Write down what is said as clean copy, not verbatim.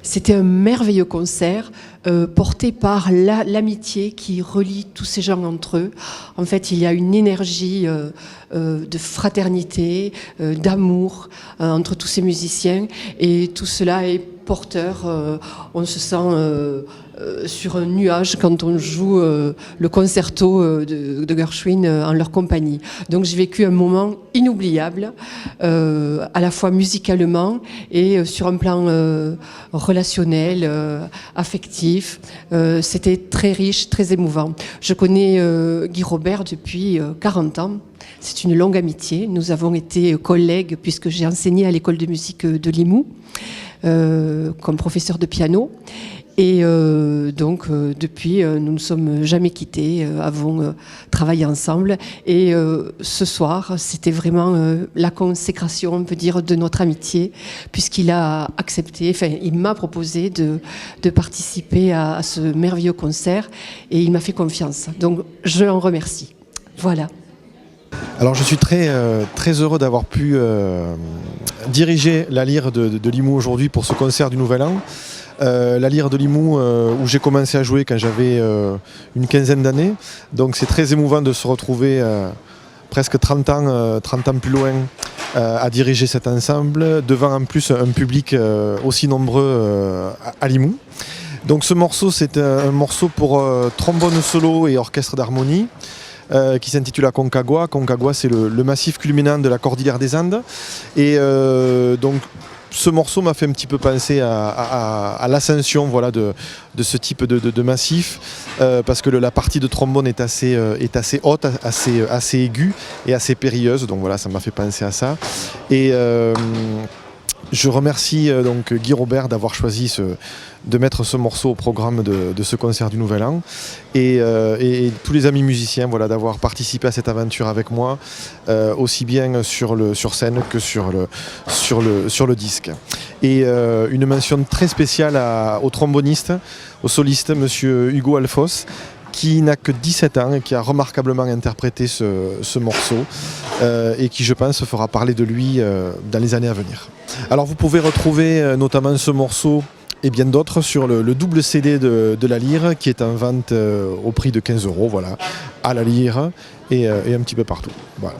C'était un merveilleux concert porté par l'amitié qui relie tous ces gens entre eux. En fait, il y a une énergie de fraternité, d'amour entre tous ces musiciens, et tout cela est porteur. On se sent sur un nuage quand on joue le concerto de Gershwin en leur compagnie. Donc j'ai vécu un moment inoubliable, à la fois musicalement et sur un plan relationnel, affectif. C'était très riche, très émouvant. Je connais Guy Robert depuis 40 ans. C'est une longue amitié. Nous avons été collègues puisque j'ai enseigné à l'école de musique de Limoux comme professeur de piano. Et donc, depuis, nous ne sommes jamais quittés, avons travaillé ensemble. Et ce soir, c'était vraiment la consécration, on peut dire, de notre amitié, puisqu'il a accepté, enfin, il m'a proposé de participer à ce merveilleux concert, et il m'a fait confiance. Donc, je l'en remercie. Voilà. Alors je suis très heureux d'avoir pu diriger la Lyre de Limoux aujourd'hui pour ce concert du Nouvel An. La Lyre de Limoux où j'ai commencé à jouer quand j'avais une quinzaine d'années. Donc c'est très émouvant de se retrouver presque 30 ans plus loin à diriger cet ensemble, devant en plus un public aussi nombreux à Limoux. Donc ce morceau, c'est un morceau pour trombone solo et orchestre d'harmonie. Qui s'intitule Aconcagua. Aconcagua, c'est le massif culminant de la Cordillère des Andes. Et donc, ce morceau m'a fait un petit peu penser à l'ascension, voilà, de ce type de massif, parce que la partie de trombone est assez haute, assez aiguë et assez périlleuse. Donc voilà, ça m'a fait penser à ça. Et je remercie donc Guy Robert d'avoir choisi de mettre ce morceau au programme de ce concert du Nouvel An, et tous les amis musiciens, voilà, d'avoir participé à cette aventure avec moi, aussi bien sur scène que sur le disque. Et une mention très spéciale au tromboniste, au soliste, monsieur Hugo Alfos, qui n'a que 17 ans et qui a remarquablement interprété ce morceau et qui, je pense, fera parler de lui dans les années à venir. Alors vous pouvez retrouver notamment ce morceau et bien d'autres sur le double CD de la Lyre, qui est en vente au prix de 15 €, voilà, à la Lyre et un petit peu partout. Voilà.